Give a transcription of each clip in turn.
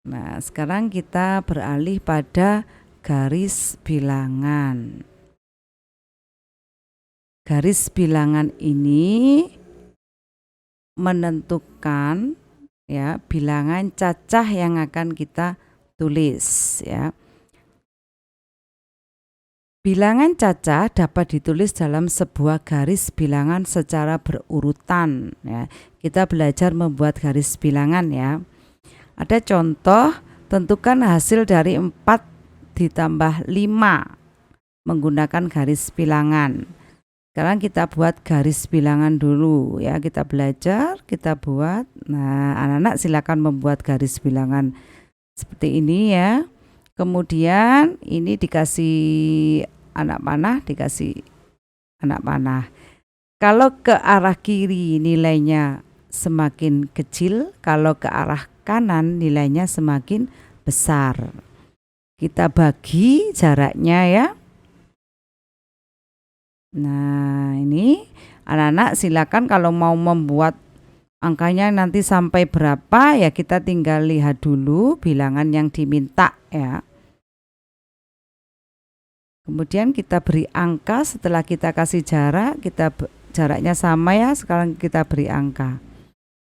Nah, sekarang kita beralih pada garis bilangan. Garis bilangan ini menentukan ya bilangan cacah yang akan kita tulis ya. Bilangan cacah dapat ditulis dalam sebuah garis bilangan secara berurutan ya. Kita belajar membuat garis bilangan ya. Ada contoh, tentukan hasil dari 4 ditambah 5 menggunakan garis bilangan. Sekarang kita buat garis bilangan dulu ya. Kita belajar, kita buat. Nah, anak-anak silakan membuat garis bilangan seperti ini ya. Kemudian ini dikasih anak panah, Kalau ke arah kiri nilainya semakin kecil, kalau ke arah kanan nilainya semakin besar. Kita bagi jaraknya ya. Nah, ini anak-anak silakan kalau mau membuat angkanya nanti sampai berapa ya kita tinggal lihat dulu bilangan yang diminta ya. Kemudian kita beri angka setelah kita kasih jarak, jaraknya sama ya, sekarang kita beri angka.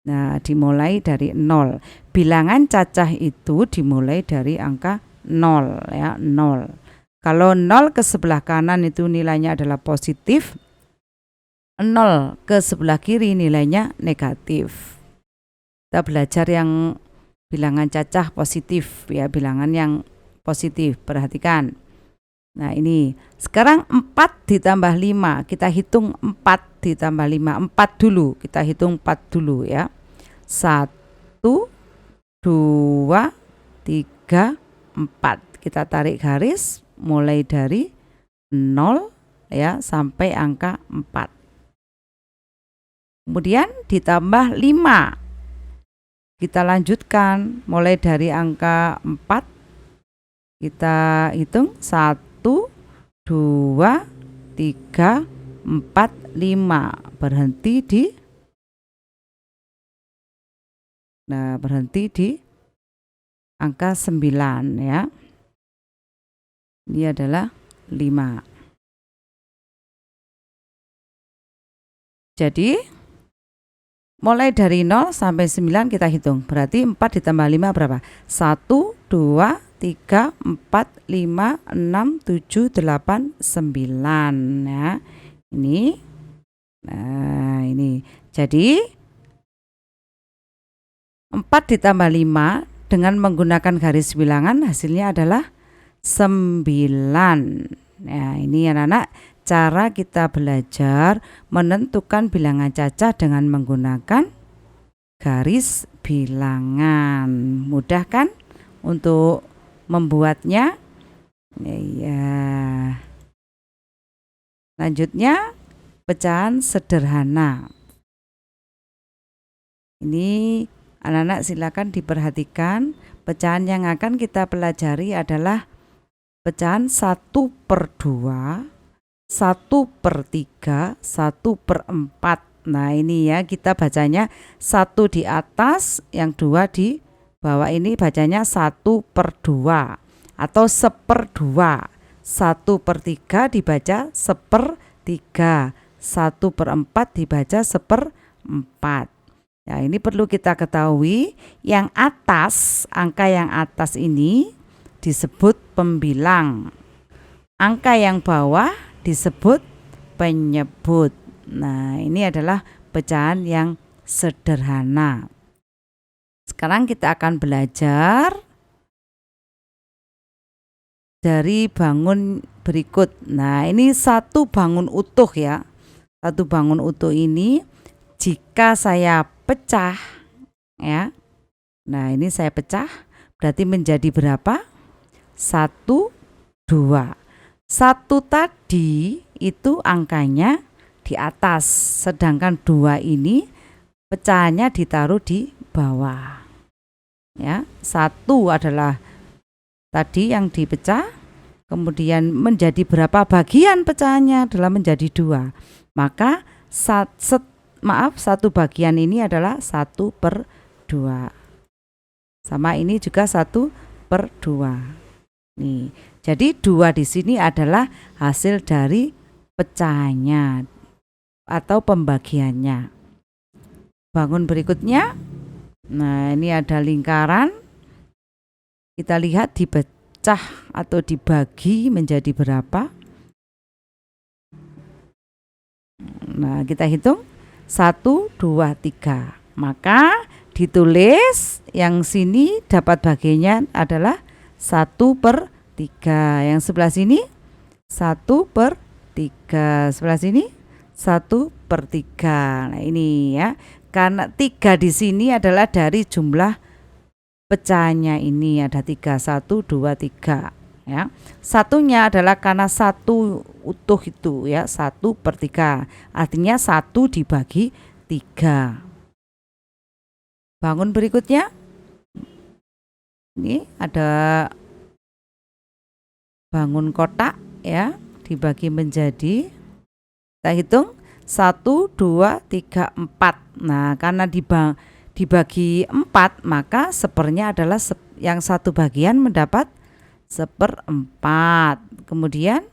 Nah, dimulai dari 0. Bilangan cacah itu dimulai dari angka 0 ya, 0. Kalau 0 ke sebelah kanan itu nilainya adalah positif, 0 ke sebelah kiri nilainya negatif. Kita belajar yang bilangan cacah positif ya, bilangan yang positif. Perhatikan. Nah, ini sekarang 4 ditambah 5, kita hitung 4 ditambah 5, 4 dulu, kita hitung 4 dulu ya. 1, 2, 3, 4. Kita tarik garis mulai dari 0 ya sampai angka 4. Kemudian ditambah 5. Kita lanjutkan mulai dari angka 4. Kita hitung 1, 2, 3, 4, 5. Berhenti di angka 9 ya. Ini adalah 5. Jadi mulai dari 0 sampai 9 kita hitung. Berarti 4 ditambah 5 berapa? 1, 2, 3, 4, 5, 6, 7, 8, 9 ya. Ini. Nah, ini. Jadi 4 ditambah 5 dengan menggunakan garis bilangan hasilnya adalah 9. Nah, ini anak-anak cara kita belajar menentukan bilangan cacah dengan menggunakan garis bilangan. Mudah kan untuk membuatnya? Ya. Lanjutnya pecahan sederhana. Ini anak-anak silakan diperhatikan. Pecahan yang akan kita pelajari adalah pecahan 1/2, 1/3, 1/4. Nah, ini ya kita bacanya 1 di atas, yang 2 di bawah. Ini bacanya 1/2 atau 1/2. 1/3 dibaca 1/3, 1/4 dibaca 1/4. Nah, ini perlu kita ketahui, yang atas, angka yang atas ini disebut pembilang. Angka yang bawah disebut penyebut. Nah, ini adalah pecahan yang sederhana. Sekarang kita akan belajar dari bangun berikut. Nah, ini satu bangun utuh ya. Satu bangun utuh ini jika saya pecah ya. Nah, ini saya pecah berarti menjadi berapa? 1, 2. 1 tadi itu angkanya di atas, sedangkan 2 ini pecahannya ditaruh di bawah. Ya, 1 adalah tadi yang dipecah, kemudian menjadi berapa bagian pecahannya adalah menjadi 2. Maka 1 bagian ini adalah 1/2. Sama ini juga 1/2. Nih, jadi 2 di sini adalah hasil dari pecahannya atau pembagiannya. Bangun berikutnya. Nah, ini ada lingkaran. Kita lihat dipecah atau dibagi menjadi berapa. Nah, kita hitung 1, 2, 3. Maka ditulis yang sini dapat bagiannya adalah 1/3. Yang sebelah sini 1/3. Sebelah sini 1/3. Nah, ini ya. Karena 3 di sini adalah dari jumlah pecahannya ini ada 3, 1, 2, 3 ya. Satunya adalah karena 1 utuh itu ya, 1/3. Artinya 1 dibagi 3. Bangun berikutnya. Ini ada bangun kotak ya, dibagi menjadi, kita hitung 1, 2, 3, 4. Nah, karena dibagi 4, maka sepernya adalah yang satu bagian mendapat 1/4. Kemudian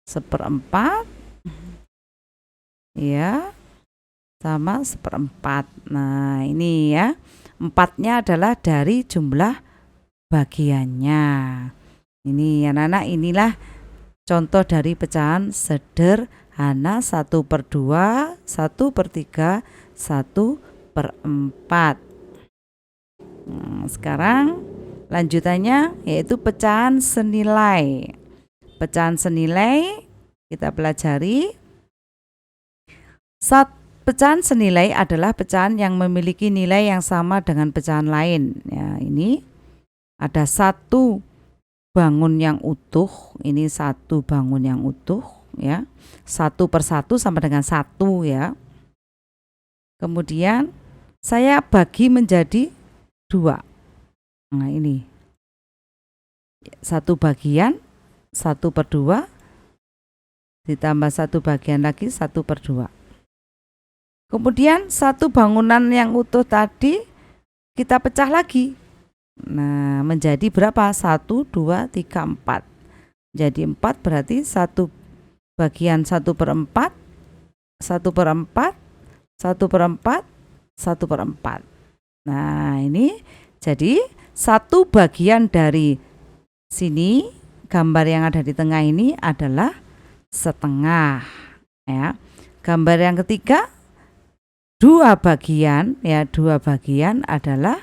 1/4 ya, sama 1/4. Nah, ini ya, 4-nya adalah dari jumlah bagiannya. Ini anak-anak, inilah contoh dari pecahan sederhana 1/2, 1/3, 1/4. Sekarang lanjutannya yaitu pecahan senilai. Pecahan senilai kita pelajari. Pecahan senilai adalah pecahan yang memiliki nilai yang sama dengan pecahan lain. Ya, ini ada 1 bangun yang utuh, ini 1 bangun yang utuh ya. 1/1 sama dengan 1 ya. Kemudian saya bagi menjadi 2. Nah, ini 1 bagian 1/2 ditambah 1 bagian lagi 1/2. Kemudian 1 bangunan yang utuh tadi kita pecah lagi. Nah, menjadi berapa? 1, 2, 3, 4. Jadi 4 berarti 1 bagian 1/4, 1/4, 1/4, 1/4. Nah, ini jadi 1 bagian dari sini, gambar yang ada di tengah ini adalah setengah ya. Gambar yang ketiga 2 bagian ya, 2 bagian adalah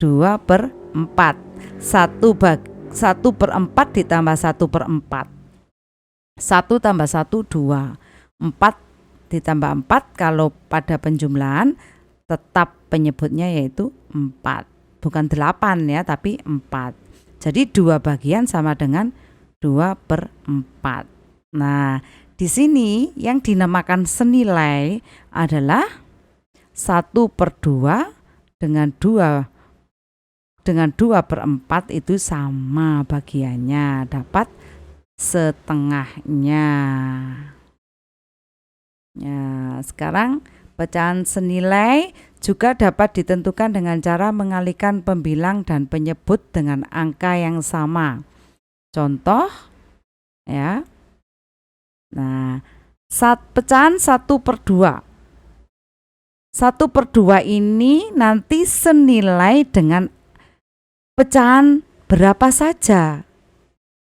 2/4. 1/4 ditambah 1/4. 1 tambah 1 2. 4 ditambah 4 kalau pada penjumlahan tetap penyebutnya yaitu 4. Bukan 8 ya, tapi 4. Jadi 2 bagian sama dengan 2/4. Nah, di sini yang dinamakan senilai adalah 1/2 dengan 2/4 itu sama bagiannya, dapat setengahnya. Ya, sekarang pecahan senilai juga dapat ditentukan dengan cara mengalihkan pembilang dan penyebut dengan angka yang sama. Contoh ya. Nah, pecahan 1/2. 1/2 ini nanti senilai dengan pecahan berapa saja.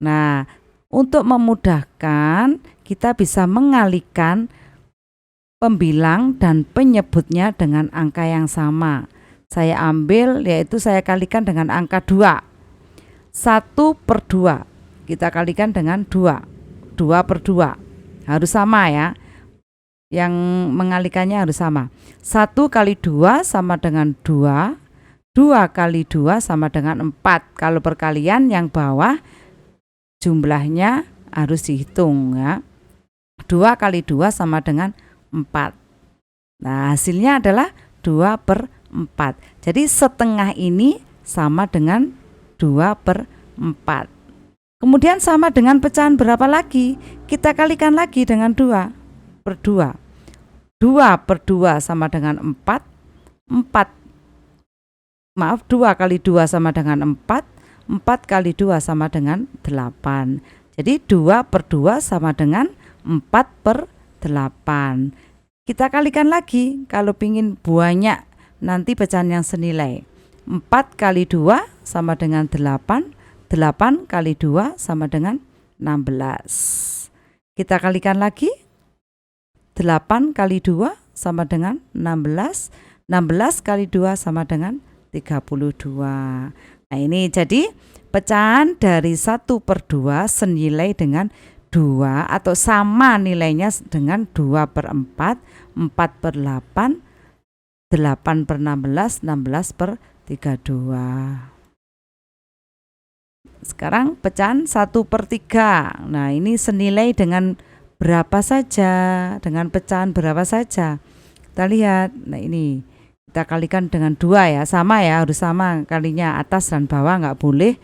Nah, untuk memudahkan kita bisa mengalihkan pembilang dan penyebutnya dengan angka yang sama. Saya ambil, yaitu saya kalikan dengan angka 2. 1/2 kita kalikan dengan 2. 2/2 harus sama ya. Yang mengalikannya harus sama. 1 kali 2 sama dengan 2. 2 kali 2 sama dengan 4. Kalau perkalian yang bawah jumlahnya harus dihitung ya. 2 kali 2 sama dengan 4. Nah, hasilnya adalah 2/4. Jadi setengah ini sama dengan 2/4. Kemudian sama dengan pecahan berapa lagi? Kita kalikan lagi dengan 2/2. 2/2 sama dengan 4. 4 maaf 2 kali 2 sama dengan 4, 4 kali 2 sama dengan 8. Jadi 2 per 2 sama dengan 4 per 8. Kita kalikan lagi kalau ingin banyak nanti pecahan yang senilai. 4 kali 2 sama dengan 8, 8 kali 2 sama dengan 16. Kita kalikan lagi. 8 kali 2 sama dengan 16, 16 kali 2 sama dengan 32. Nah ini jadi pecahan dari 1 per 2 senilai dengan 2 atau sama nilainya dengan 2 per 4, 4 per 8, 8 per 16, 16 per 32. Sekarang pecahan 1 per 3. Nah ini senilai dengan berapa saja, dengan pecahan berapa saja. Kita lihat, nah ini kita kalikan dengan 2 ya, sama ya, harus sama kalinya, atas dan bawah nggak boleh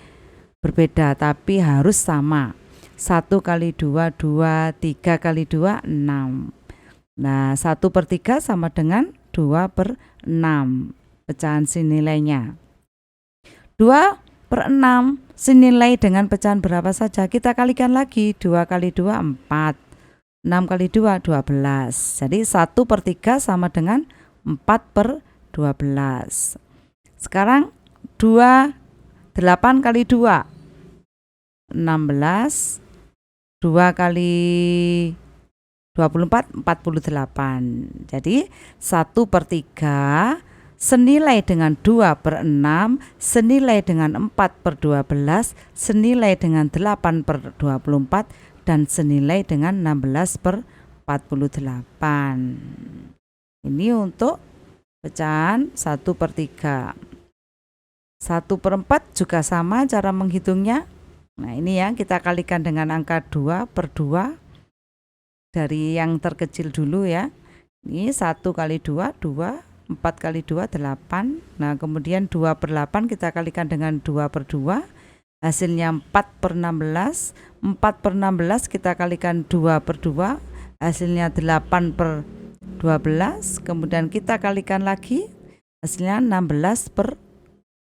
berbeda, tapi harus sama. 1 kali 2, 2, 3 kali 2, 6. Nah 1 per 3 sama dengan 2 per 6 pecahan senilainya. 2 per 6 senilai dengan pecahan berapa saja, kita kalikan lagi. 2 kali 2, 4. 6 kali 2, 12. Jadi 1 per 3 sama dengan 4 per 12. Sekarang 8 kali 2, 16. 2 kali 24, 48. Jadi 1 per 3 senilai dengan 2 per 6, senilai dengan 4 per 12, senilai dengan 8 per 24, dan senilai dengan 16 per 48. Ini untuk pecahan 1 per 3. 1 per 4 juga sama cara menghitungnya. Nah ini ya, kita kalikan dengan angka 2 per 2. Dari yang terkecil dulu ya. Ini 1 kali 2, 2. 4 kali 2, 8. Nah kemudian 2 per 8 kita kalikan dengan 2 per 2. Hasilnya 4 per 16. 4 per 16 kita kalikan 2 per 2. Hasilnya 8 per 12. Kemudian kita kalikan lagi. Hasilnya 16 per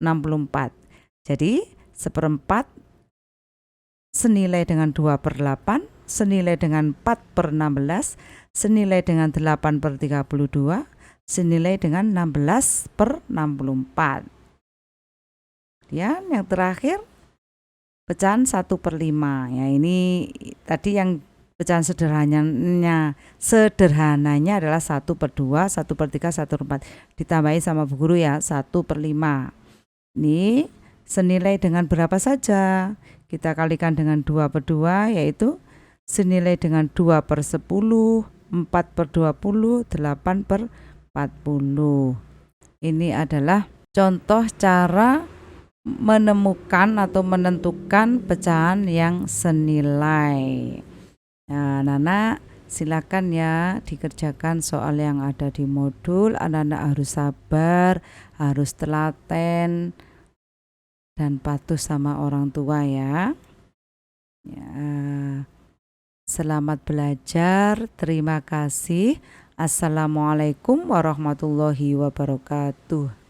64. Jadi 1/4 senilai dengan 2 per 8. Senilai dengan 4 per 16. Senilai dengan 8 per 32. Senilai dengan 16 per 64. Ya, yang terakhir pecahan 1 per 5. Ya ini tadi yang pecahan sederhananya adalah 1 per 2, 1 per 3, 1 per 4. Ditambahi sama Bu Guru ya, 1 per 5. Ini senilai dengan berapa saja? Kita kalikan dengan 2 per 2, yaitu senilai dengan 2 per 10, 4 per 20, 8 per 40. Ini adalah contoh cara menemukan atau menentukan pecahan yang senilai. Nah, anak-anak silakan ya dikerjakan soal yang ada di modul. Anak-anak harus sabar, harus telaten dan patuh sama orang tua ya. Selamat belajar, terima kasih. Assalamualaikum warahmatullahi wabarakatuh.